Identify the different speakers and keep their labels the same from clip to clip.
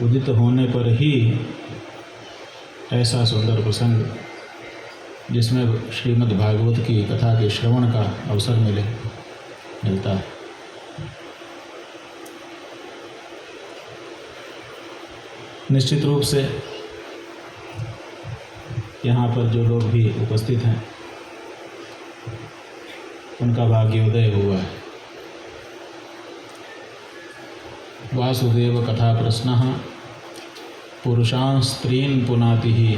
Speaker 1: उदित होने पर ही ऐसा सुंदर प्रसंग जिसमें श्रीमद् भागवत की कथा के श्रवण का अवसर मिलता है। निश्चित रूप से यहाँ पर जो लोग भी उपस्थित हैं उनका भाग्योदय हुआ है। वासुदेव कथा प्रश्नः पुरुषां स्त्रीन् पुनाति ही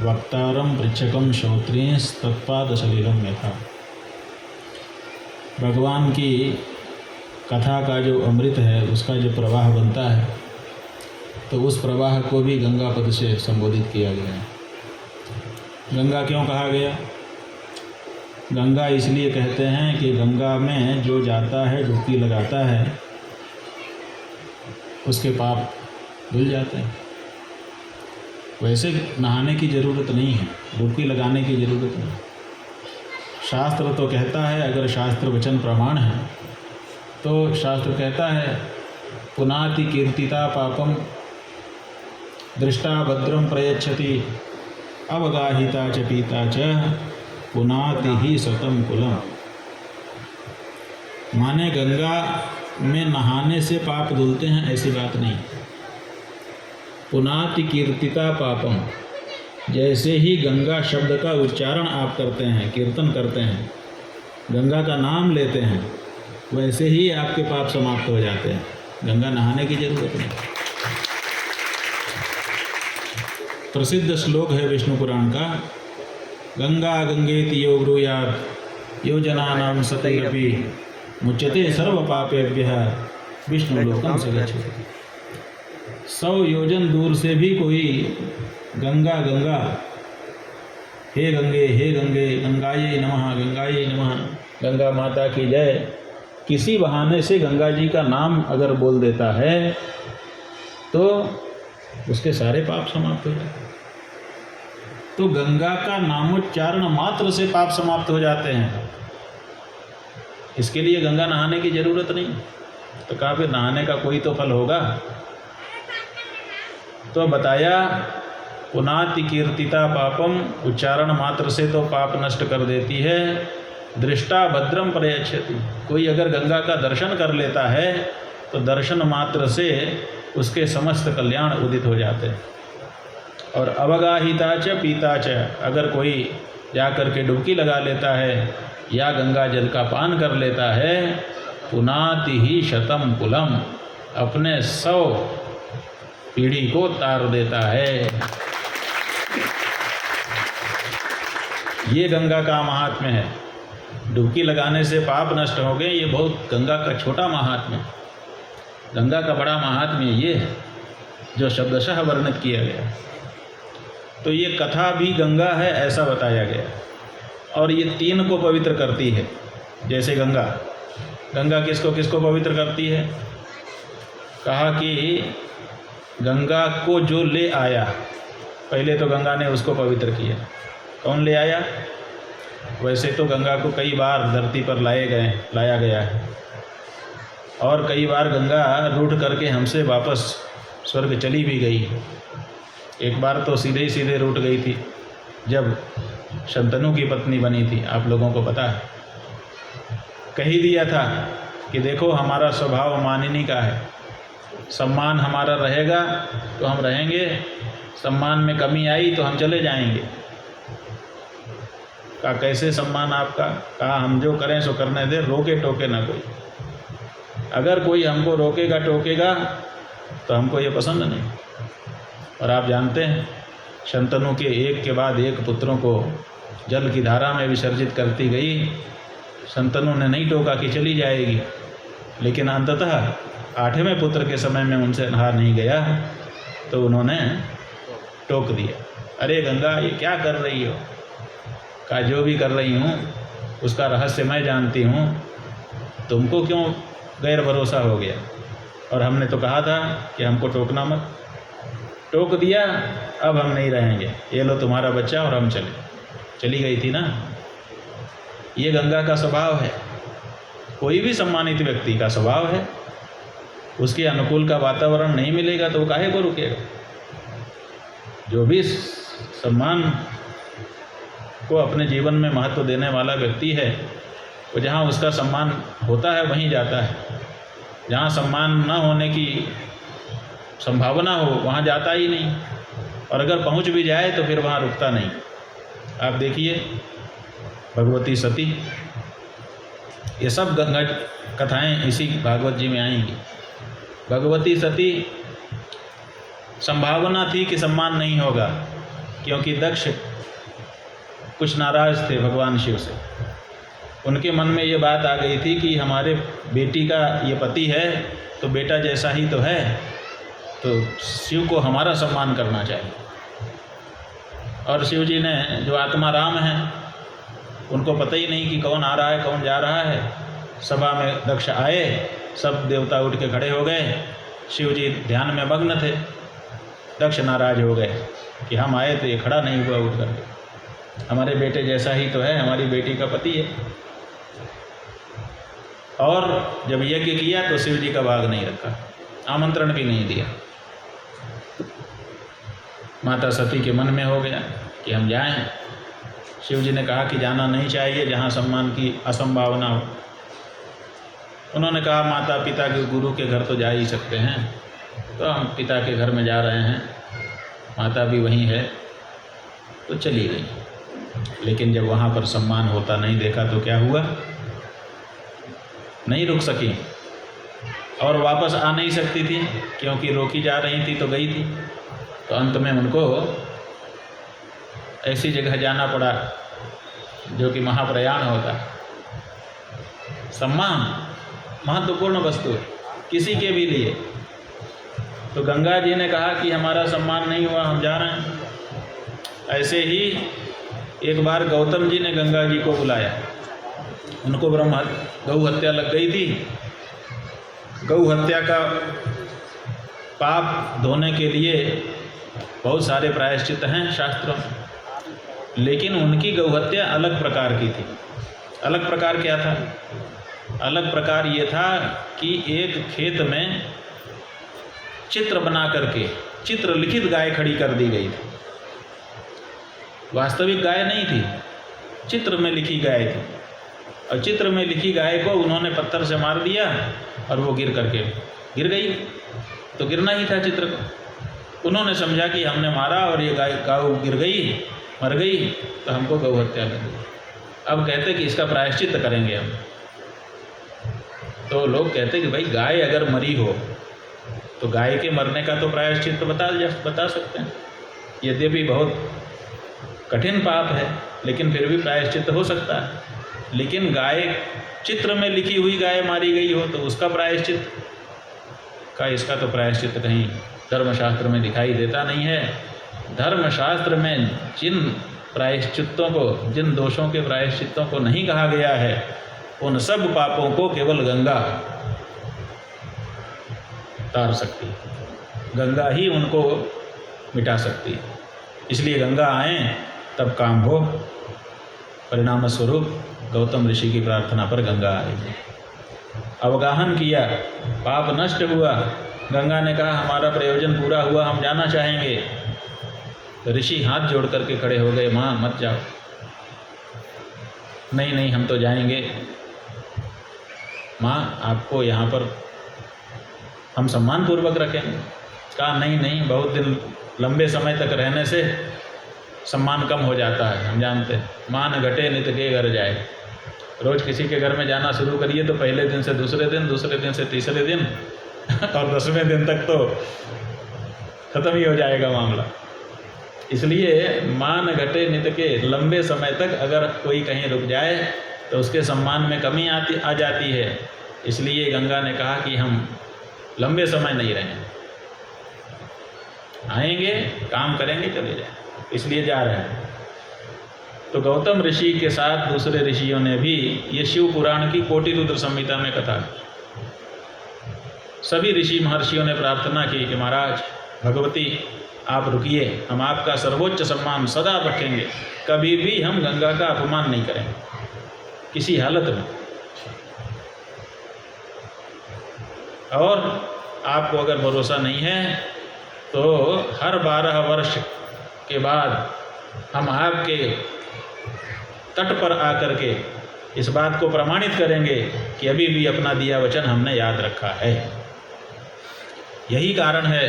Speaker 1: वक्तारं पृच्छकं श्रोत्रींस्तत्पाद सलिलं यथा। भगवान की कथा का जो अमृत है उसका जो प्रवाह बनता है तो उस प्रवाह को भी गंगा पद से संबोधित किया गया है। गंगा क्यों कहा गया? गंगा इसलिए कहते हैं कि गंगा में जो जाता है, डुबकी लगाता है, उसके पाप धुल जाते हैं। वैसे नहाने की ज़रूरत नहीं है, डुबकी लगाने की ज़रूरत नहीं। शास्त्र तो कहता है, अगर शास्त्र वचन प्रमाण है तो शास्त्र कहता है पुनाति कीर्तिता पापम दृष्टा भद्रम प्रयच्छति अवगाहिता च पीता च पुनाति ही सतम कुलम। माने गंगा में नहाने से पाप धुलते हैं ऐसी बात नहीं। पुनाति कीर्तिता पापम, जैसे ही गंगा शब्द का उच्चारण आप करते हैं, कीर्तन करते हैं, गंगा का नाम लेते हैं, वैसे ही आपके पाप समाप्त हो जाते हैं। गंगा नहाने की जरूरत नहीं। प्रसिद्ध श्लोक है विष्णु पुराण का, गंगा गंगेति यो ब्रूयात् यो जनानां सतैरपि मुच्यते सर्व पापेभ्यः विष्णु लोकं स गच्छति। 100 योजन दूर से भी कोई गंगा गंगा, हे गंगे गंगायै नमः, गंगायै नमः, गंगा माता की जय, किसी बहाने से गंगा जी का नाम अगर बोल देता है तो उसके सारे पाप समाप्त हो जाते हैं। तो गंगा का नामोच्चारण मात्र से पाप समाप्त हो जाते हैं। इसके लिए गंगा नहाने की जरूरत नहीं। तो कहा फिर नहाने का कोई तो फल होगा। तो बताया पुनाति कीर्तिता पापम, उच्चारण मात्र से तो पाप नष्ट कर देती है। दृष्टा भद्रम प्रयच्छति, कोई अगर गंगा का दर्शन कर लेता है तो दर्शन मात्र से उसके समस्त कल्याण उदित हो जाते हैं। और अवगाहिता च पीता च, अगर कोई जा कर के डुबकी लगा लेता है या गंगा जल का पान कर लेता है, पुनाति ही शतम कुलम, अपने 100 पीढ़ी को तार देता है। ये गंगा का महात्म्य है। डुबकी लगाने से पाप नष्ट हो गए, ये बहुत गंगा का छोटा महात्म्य। गंगा का बड़ा महात्म्य ये है जो शब्दशः वर्णित किया गया। तो ये कथा भी गंगा है ऐसा बताया गया। और ये 3 को पवित्र करती है। जैसे गंगा किसको किसको पवित्र करती है? कहा कि गंगा को जो ले आया, पहले तो गंगा ने उसको पवित्र किया। कौन ले आया? वैसे तो गंगा को कई बार धरती पर लाया गया है, और कई बार गंगा रूठ करके हमसे वापस स्वर्ग चली भी गई। एक बार तो सीधे ही सीधे रूठ गई थी जब शंतनु की पत्नी बनी थी, आप लोगों को पता है। कह ही दिया था कि देखो हमारा स्वभाव मानिनी का है, सम्मान हमारा रहेगा तो हम रहेंगे, सम्मान में कमी आई तो हम चले जाएंगे। कहा कैसे सम्मान आपका? कहा हम जो करें सो करने दे, रोके टोके ना कोई। अगर कोई हमको रोकेगा टोकेगा तो हमको ये पसंद नहीं। और आप जानते हैं शंतनु के एक के बाद एक पुत्रों को जल की धारा में विसर्जित करती गई। शंतनु ने नहीं टोका कि चली जाएगी, लेकिन अंततः 8वें पुत्र के समय में उनसे नहा नहीं गया तो उन्होंने टोक दिया, अरे गंगा ये क्या कर रही हो? कहा जो भी कर रही हूँ उसका रहस्य मैं जानती हूँ, तुमको क्यों गैर भरोसा हो गया? और हमने तो कहा था कि हमको टोकना मत। टोक दिया, अब हम नहीं रहेंगे, ये लो तुम्हारा बच्चा और हम चली गई थी ना। ये गंगा का स्वभाव है, कोई भी सम्मानित व्यक्ति का स्वभाव है। उसके अनुकूल का वातावरण नहीं मिलेगा तो वो काहे को रुकेगा। जो भी सम्मान को अपने जीवन में महत्व देने वाला व्यक्ति है वो जहाँ उसका सम्मान होता है वहीं जाता है, जहाँ सम्मान न होने की संभावना हो वहाँ जाता ही नहीं, और अगर पहुँच भी जाए तो फिर वहाँ रुकता नहीं। आप देखिए भगवती सती, ये सब गंगा कथाएं इसी भागवत जी में आएंगी। भगवती सती संभावना थी कि सम्मान नहीं होगा, क्योंकि दक्ष कुछ नाराज़ थे भगवान शिव से। उनके मन में ये बात आ गई थी कि हमारे बेटी का ये पति है तो बेटा जैसा ही तो है, तो शिव को हमारा सम्मान करना चाहिए। और शिव जी ने, जो आत्मा राम है, उनको पता ही नहीं कि कौन आ रहा है कौन जा रहा है। सभा में दक्ष आए, सब देवता उठ के खड़े हो गए, शिव जी ध्यान में मग्न थे। दक्ष नाराज हो गए कि हम आए तो ये खड़ा नहीं हुआ उठ करके, हमारे बेटे जैसा ही तो है, हमारी बेटी का पति है। और जब यज्ञ किया तो शिव जी का भाग नहीं रखा, आमंत्रण भी नहीं दिया। माता सती के मन में हो गया कि हम जाएं। शिव जी ने कहा कि जाना नहीं चाहिए जहाँ सम्मान की असंभावना हो। उन्होंने कहा माता पिता के गुरु के घर तो जा ही सकते हैं, तो हम पिता के घर में जा रहे हैं, माता भी वहीं है, तो चली गई। लेकिन जब वहाँ पर सम्मान होता नहीं देखा तो क्या हुआ, नहीं रुक सकी और वापस आ नहीं सकती थी, क्योंकि रोकी जा रही थी तो गई थी। तो अंत में उनको ऐसी जगह जाना पड़ा जो कि महाप्रयाण होता है। सम्मान महत्वपूर्ण वस्तु है किसी के भी लिए। तो गंगा जी ने कहा कि हमारा सम्मान नहीं हुआ, हम जा रहे हैं। ऐसे ही एक बार गौतम जी ने गंगा जी को बुलाया, उनको गौ हत्या लग गई थी। गौ हत्या का पाप धोने के लिए बहुत सारे प्रायश्चित हैं शास्त्रों में, लेकिन उनकी गौ हत्या अलग प्रकार की थी। अलग प्रकार क्या था? अलग प्रकार ये था कि एक खेत में चित्र बना करके चित्र लिखित गाय खड़ी कर दी गई थी। वास्तविक गाय नहीं थी, चित्र में लिखी गाय थी। और चित्र में लिखी गाय को उन्होंने पत्थर से मार दिया और वो गिर गई। तो गिरना ही था चित्र को। उन्होंने समझा कि हमने मारा और ये गाय गिर गई, मर गई, तो हमको गौ हत्या लग गई। अब कहते कि इसका प्रायश्चित करेंगे हम। तो लोग कहते कि भाई गाय अगर मरी हो तो गाय के मरने का तो प्रायश्चित बता सकते हैं। यद्यपि बहुत कठिन पाप है, लेकिन फिर भी प्रायश्चित हो सकता है। लेकिन गाय, चित्र में लिखी हुई गाय मारी गई हो तो उसका प्रायश्चित का, इसका तो प्रायश्चित कहीं धर्मशास्त्र में दिखाई देता नहीं है। धर्मशास्त्र में जिन प्रायश्चित्तों को, जिन दोषों के प्रायश्चित्तों को नहीं कहा गया है, उन सब पापों को केवल गंगा तार सकती है। गंगा ही उनको मिटा सकती है। इसलिए गंगा आए तब काम हो। परिणाम स्वरूप गौतम ऋषि की प्रार्थना पर गंगा आई, अवगाहन किया, पाप नष्ट हुआ। गंगा ने कहा हमारा प्रयोजन पूरा हुआ, हम जाना चाहेंगे। तो ऋषि हाथ जोड़ करके खड़े हो गए, माँ मत जाओ। नहीं नहीं, हम तो जाएंगे माँ, आपको यहाँ पर हम सम्मानपूर्वक रखेंगे। कहा नहीं नहीं, बहुत दिन लंबे समय तक रहने से सम्मान कम हो जाता है, हम जानते हैं। मान घटे नित के घर जाए। रोज़ किसी के घर में जाना शुरू करिए तो पहले दिन से दूसरे दिन, दूसरे दिन से तीसरे दिन और 10वें दिन तक तो खत्म ही हो जाएगा मामला। इसलिए मान घटे नित के, लंबे समय तक अगर कोई कहीं रुक जाए तो उसके सम्मान में कमी आ जाती है। इसलिए गंगा ने कहा कि हम लंबे समय नहीं रहेंगे, आएंगे, काम करेंगे, चले जाएं। इसलिए जा रहे हैं। तो गौतम ऋषि के साथ दूसरे ऋषियों ने भी ये शिव पुराण की कोटि रुद्र संहिता में कथा, सभी ऋषि महर्षियों ने प्रार्थना की कि महाराज भगवती आप रुकिए, हम आपका सर्वोच्च सम्मान सदा रखेंगे, कभी भी हम गंगा का अपमान नहीं करेंगे किसी हालत में। और आपको अगर भरोसा नहीं है तो हर 12 वर्ष के बाद हम आपके तट पर आकर के इस बात को प्रमाणित करेंगे कि अभी भी अपना दिया वचन हमने याद रखा है। यही कारण है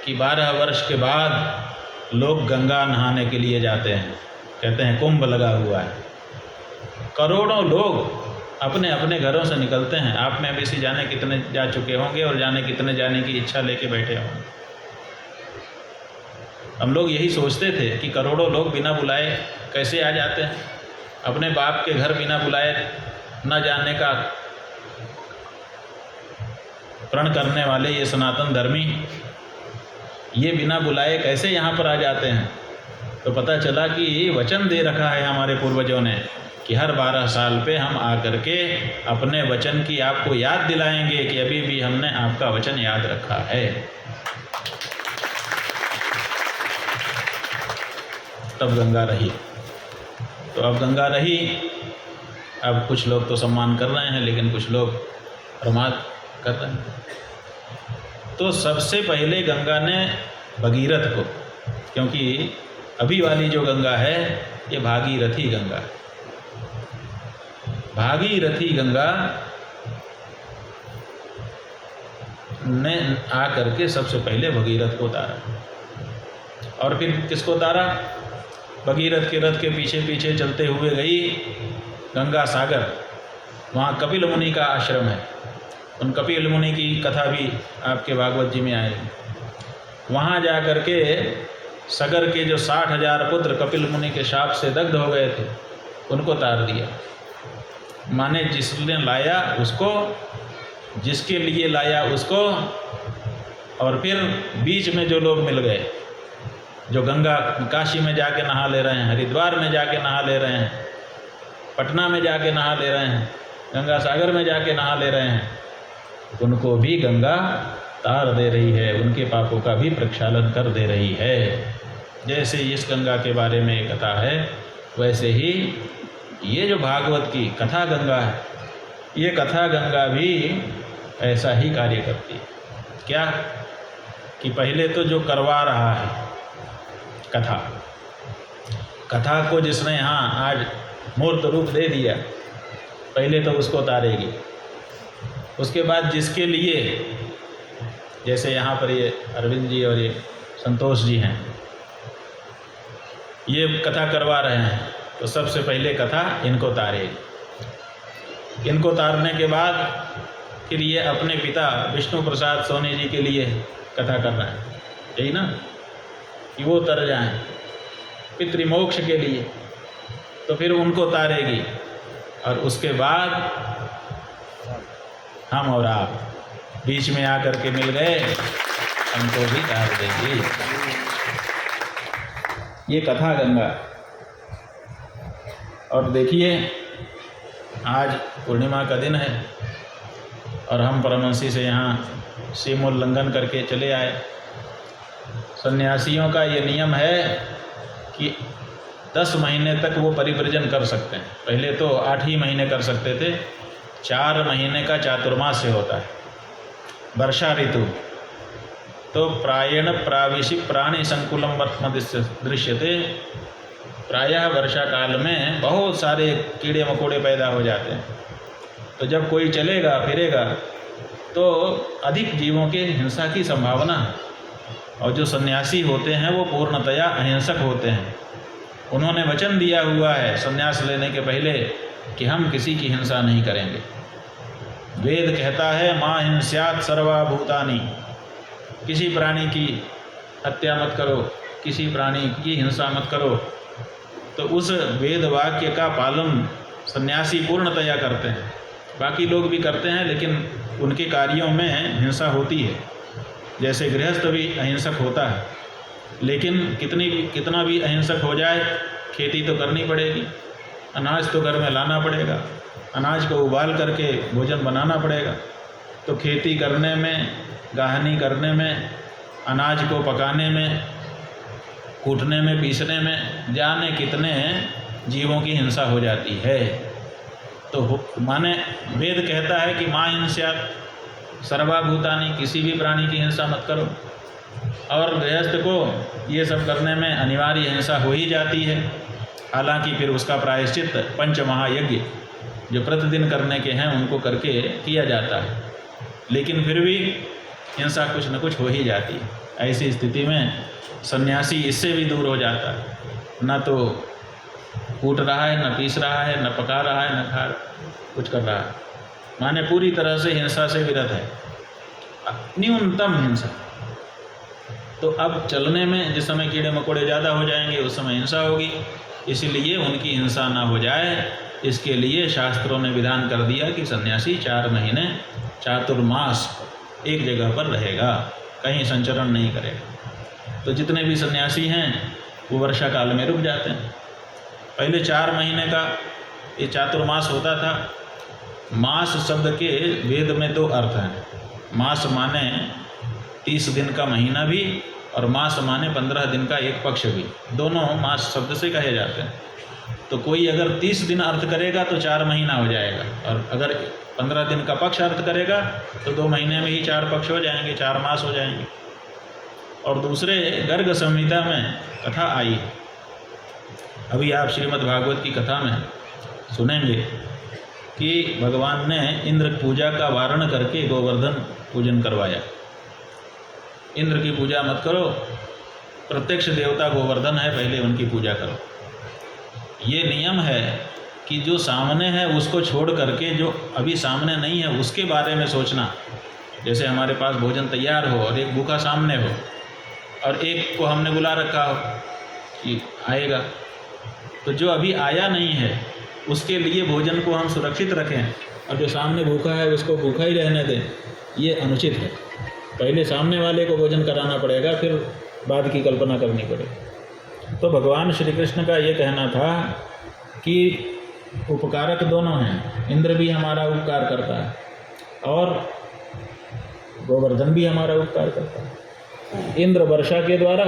Speaker 1: कि 12 वर्ष के बाद लोग गंगा नहाने के लिए जाते हैं। कहते हैं कुंभ लगा हुआ है, करोड़ों लोग अपने अपने घरों से निकलते हैं। आप में भी से जाने कितने जा चुके होंगे और जाने कितने जाने की इच्छा लेके बैठे होंगे। हम लोग यही सोचते थे कि करोड़ों लोग बिना बुलाए कैसे आ जाते हैं। अपने बाप के घर बिना बुलाए न जाने का प्रण करने वाले ये सनातन धर्मी ये बिना बुलाए कैसे यहाँ पर आ जाते हैं। तो पता चला कि ये वचन दे रखा है हमारे पूर्वजों ने कि हर 12 साल पे हम आकर के अपने वचन की आपको याद दिलाएंगे कि अभी भी हमने आपका वचन याद रखा है। तब गंगा रही। तो अब गंगा रही। अब कुछ लोग तो सम्मान कर रहे हैं लेकिन कुछ लोग प्रमाद कर रहे हैं। तो सबसे पहले गंगा ने भगीरथ को, क्योंकि अभी वाली जो गंगा है ये भागीरथी गंगा है। भागीरथी गंगा ने आकर के सबसे पहले भगीरथ को उतारा और फिर किसको उतारा? भगीरथ के रथ के पीछे पीछे चलते हुए गई गंगा सागर। वहाँ कपिल मुनि का आश्रम है। उन कपिल मुनि की कथा भी आपके भागवत जी में आएगी। वहाँ जा कर के सगर के जो 60,000 पुत्र कपिल मुनि के शाप से दग्ध हो गए थे उनको तार दिया। माने जिसने लाया उसको, जिसके लिए लाया उसको, और फिर बीच में जो लोग मिल गए, जो गंगा काशी में जाके नहा ले रहे हैं, हरिद्वार में जाके नहा ले रहे हैं, पटना में जाके नहा ले रहे हैं, गंगा सागर में जाके नहा ले रहे हैं, उनको भी गंगा तार दे रही है, उनके पापों का भी प्रक्षालन कर दे रही है। जैसे इस गंगा के बारे में कथा है वैसे ही ये जो भागवत की कथा गंगा है, ये कथा गंगा भी ऐसा ही कार्य करती है। क्या कि पहले तो जो करवा रहा है कथा को जिसने यहाँ आज मूर्त रूप दे दिया, पहले तो उसको तारेगी। उसके बाद जिसके लिए, जैसे यहाँ पर ये अरविंद जी और ये संतोष जी हैं, ये कथा करवा रहे हैं, तो सबसे पहले कथा इनको तारेगी। इनको तारने के बाद फिर ये अपने पिता विष्णु प्रसाद सोनी जी के लिए कथा कर रहे हैं, यही ना, कि वो तर जाएं पितृमोक्ष के लिए। तो फिर उनको तारेगी और उसके बाद हम और आप बीच में आकर के मिल गए, हमको भी तार देगी। ये कथा गंगा। और देखिए आज पूर्णिमा का दिन है और हम परमहंसी से यहाँ सीमोल्लंघन करके चले आए। सन्यासियों का ये नियम है कि 10 महीने तक वो परिव्रजन कर सकते हैं। पहले तो 8 ही महीने कर सकते थे, 4 महीने का चातुर्मास्य होता है, वर्षा ऋतु। तो प्रायण प्राविशि प्राणी संकुलम दृश्यते। प्रायः वर्षा काल में बहुत सारे कीड़े मकोड़े पैदा हो जाते हैं। तो जब कोई चलेगा फिरेगा तो अधिक जीवों के हिंसा की संभावना है। और जो सन्यासी होते हैं वो पूर्णतया अहिंसक होते हैं। उन्होंने वचन दिया हुआ है सन्यास लेने के पहले कि हम किसी की हिंसा नहीं करेंगे। वेद कहता है मां हिंस्यात् सर्वा भूतानि, किसी प्राणी की हत्या मत करो, किसी प्राणी की हिंसा मत करो। तो उस वेद वाक्य का पालन सन्यासी पूर्णतया करते हैं। बाकी लोग भी करते हैं लेकिन उनके कार्यों में हिंसा होती है। जैसे गृहस्थ भी अहिंसक होता है, लेकिन कितना भी अहिंसक हो जाए खेती तो करनी पड़ेगी, अनाज तो घर में लाना पड़ेगा, अनाज को उबाल करके भोजन बनाना पड़ेगा। तो खेती करने में, गाहनी करने में, अनाज को पकाने में, कूटने में, पीसने में जाने कितने जीवों की हिंसा हो जाती है। तो माने वेद कहता है कि मां हिंस्यात्, सर्वभूतानि, किसी भी प्राणी की हिंसा मत करो। और गृहस्थ को ये सब करने में अनिवार्य हिंसा हो ही जाती है, हालांकि फिर उसका प्रायश्चित पंच महायज्ञ जो प्रतिदिन करने के हैं उनको करके किया जाता है, लेकिन फिर भी हिंसा कुछ न कुछ हो ही जाती है। ऐसी स्थिति में सन्यासी इससे भी दूर हो जाता है, न तो कूट रहा है, न पीस रहा है, न पका रहा है, न खा कुछ कर रहा है, माने पूरी तरह से हिंसा से विरत है, न्यूनतम हिंसा। तो अब चलने में जिस समय कीड़े मकोड़े ज़्यादा हो जाएंगे उस समय हिंसा होगी, इसलिए उनकी हिंसा ना हो जाए इसके लिए शास्त्रों ने विधान कर दिया कि सन्यासी 4 महीने चातुर्मास एक जगह पर रहेगा, कहीं संचरण नहीं करेगा। तो जितने भी सन्यासी हैं वो वर्षा काल में रुक जाते हैं। पहले 4 महीने का ये चातुर्मास होता था। मास शब्द के वेद में 2 अर्थ हैं। मास माने 30 दिन का महीना भी, और मास माने 15 दिन का एक पक्ष भी, दोनों मास शब्द से कहे जाते हैं। तो कोई अगर 30 दिन अर्थ करेगा तो 4 महीना हो जाएगा, और अगर 15 दिन का पक्ष अर्थ करेगा तो 2 महीने में ही 4 पक्ष हो जाएंगे, 4 मास हो जाएंगे। और दूसरे गर्ग संहिता में कथा आई, अभी आप श्रीमद् भागवत की कथा में सुनेंगे कि भगवान ने इंद्र पूजा का वारण करके गोवर्धन पूजन करवाया। इंद्र की पूजा मत करो, प्रत्यक्ष देवता गोवर्धन है, पहले उनकी पूजा करो। ये नियम है कि जो सामने है उसको छोड़ करके जो अभी सामने नहीं है उसके बारे में सोचना। जैसे हमारे पास भोजन तैयार हो और एक भूखा सामने हो, और एक को हमने बुला रखा हो कि आएगा, तो जो अभी आया नहीं है उसके लिए भोजन को हम सुरक्षित रखें, और जो सामने भूखा है उसको भूखा ही रहने दें, ये अनुचित है। पहले सामने वाले को भोजन कराना पड़ेगा, फिर बाद की कल्पना करनी पड़ेगी। तो भगवान श्री कृष्ण का ये कहना था कि उपकारक दोनों हैं, इंद्र भी हमारा उपकार करता है और गोवर्धन भी हमारा उपकार करता है। इंद्र वर्षा के द्वारा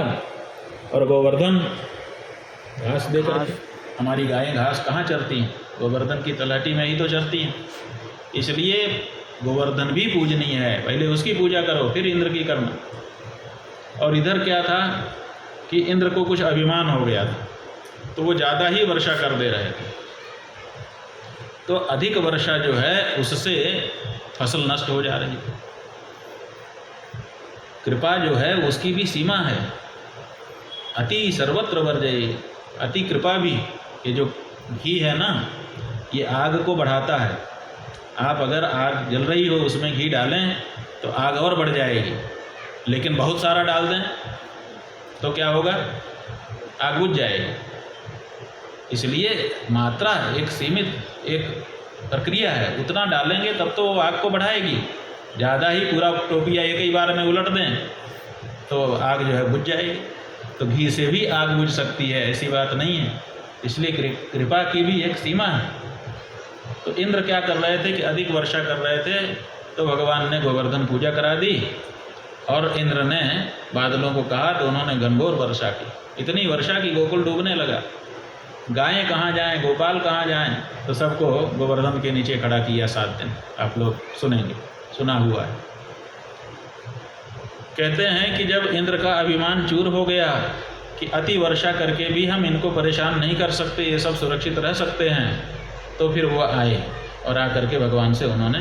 Speaker 1: और गोवर्धन घास देकर के। हमारी गायें घास कहाँ चरती हैं? गोवर्धन की तलहटी में ही तो चरती हैं। इसलिए गोवर्धन भी पूजनीय है, पहले उसकी पूजा करो फिर इंद्र की करना। और इधर क्या था कि इंद्र को कुछ अभिमान हो गया था, तो वो ज़्यादा ही वर्षा कर दे रहे थे। तो अधिक वर्षा जो है उससे फसल नष्ट हो जा रही है। कृपा जो है उसकी भी सीमा है। अति सर्वत्र वर्जये, अति कृपा भी, ये जो घी है ना, ये आग को बढ़ाता है। आप अगर आग जल रही हो उसमें घी डालें तो आग और बढ़ जाएगी, लेकिन बहुत सारा डाल दें तो क्या होगा? आग बुझ जाएगी। इसलिए मात्रा एक सीमित एक प्रक्रिया है, उतना डालेंगे तब तो वो आग को बढ़ाएगी। ज़्यादा ही पूरा टोपिया एक ही बार में उलट दें तो आग जो है बुझ जाएगी। तो घी से भी आग बुझ सकती है, ऐसी बात नहीं है। इसलिए कृपा की भी एक सीमा है। तो इंद्र क्या कर रहे थे कि अधिक वर्षा कर रहे थे, तो भगवान ने गोवर्धन पूजा करा दी और इंद्र ने बादलों को कहा तो उन्होंने घनघोर वर्षा की। इतनी वर्षा की गोकुल डूबने लगा। गायें कहाँ जाएं, गोपाल कहाँ जाएं, तो सबको गोवर्धन के नीचे खड़ा किया 7 दिन। आप लोग सुनेंगे, सुना हुआ है। कहते हैं कि जब इंद्र का अभिमान चूर हो गया कि अति वर्षा करके भी हम इनको परेशान नहीं कर सकते, ये सब सुरक्षित रह सकते हैं, तो फिर वो आए और आकर के भगवान से उन्होंने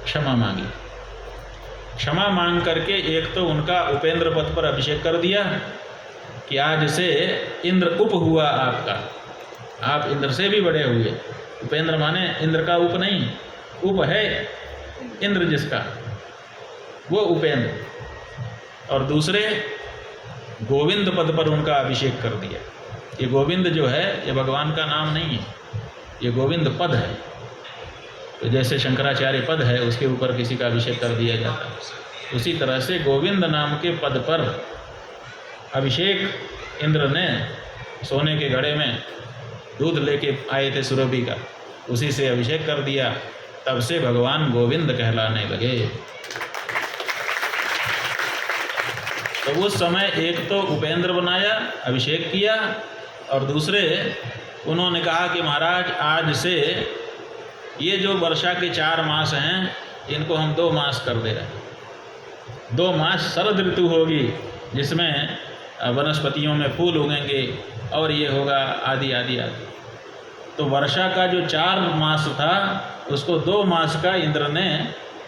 Speaker 1: क्षमा मांगी। क्षमा मांग करके एक तो उनका उपेंद्र पद पर अभिषेक कर दिया कि आज से इंद्र उप हुआ आपका, आप इंद्र से भी बड़े हुए। उपेंद्र माने इंद्र का उप नहीं, उप है इंद्र जिसका, वो उपेंद्र। और दूसरे गोविंद पद पर उनका अभिषेक कर दिया। ये गोविंद जो है ये भगवान का नाम नहीं है, ये गोविंद पद है। तो जैसे शंकराचार्य पद है उसके ऊपर किसी का अभिषेक कर दिया जाता है, उसी तरह से गोविंद नाम के पद पर अभिषेक इंद्र ने सोने के घड़े में दूध लेके आए थे सुरभि का, उसी से अभिषेक कर दिया। तब से भगवान गोविंद कहलाने लगे। तो उस समय एक तो उपेंद्र बनाया, अभिषेक किया, और दूसरे उन्होंने कहा कि महाराज आज से ये जो वर्षा के 4 मास हैं इनको हम 2 मास कर दे रहे हैं। 2 मास शरद ऋतु होगी जिसमें वनस्पतियों में फूल उगेंगे और ये होगा आदि आदि आदि। तो वर्षा का जो 4 मास था उसको 2 मास का इंद्र ने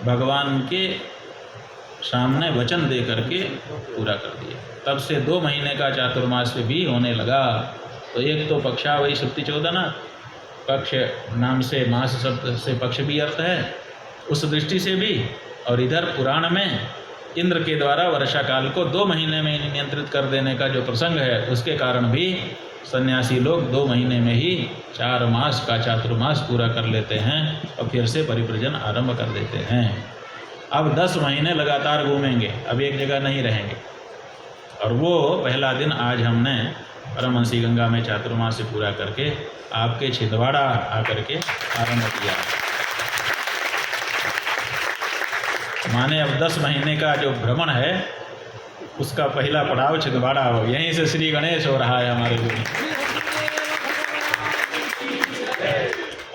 Speaker 1: भगवान के सामने वचन दे करके पूरा कर दिया। तब से 2 महीने का चातुर्मास भी होने लगा। तो एक तो पक्षा वही सुक्ति चोदना, पक्ष नाम से मास शब्द से पक्ष भी अर्थ है उस दृष्टि से भी, और इधर पुराण में इंद्र के द्वारा वर्षा काल को 2 महीने में नियंत्रित कर देने का जो प्रसंग है उसके कारण भी सन्यासी लोग 2 महीने में ही 4 मास का चातुर्मास पूरा कर लेते हैं और फिर से परिव्रजन आरंभ कर देते हैं। अब 10 महीने लगातार घूमेंगे, अब एक जगह नहीं रहेंगे। और वो पहला दिन आज हमने परमहंसी गंगा में चातुर्मास से पूरा करके आपके छिंदवाड़ा आकर के आरंभ किया। माने अब 10 महीने का जो भ्रमण है उसका पहला पड़ाव छिंदवाड़ा हो, यहीं से श्री गणेश हो रहा है हमारे लिए।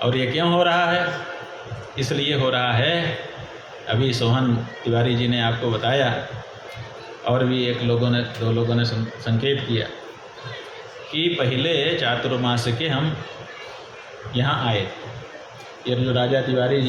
Speaker 1: और ये क्यों हो रहा है? इसलिए हो रहा है, अभी सोहन तिवारी जी ने आपको बताया और भी 2 लोगों ने संकेत किया कि पहले चातुर्मास के हम यहाँ आए थे। ये जो राजा तिवारी जी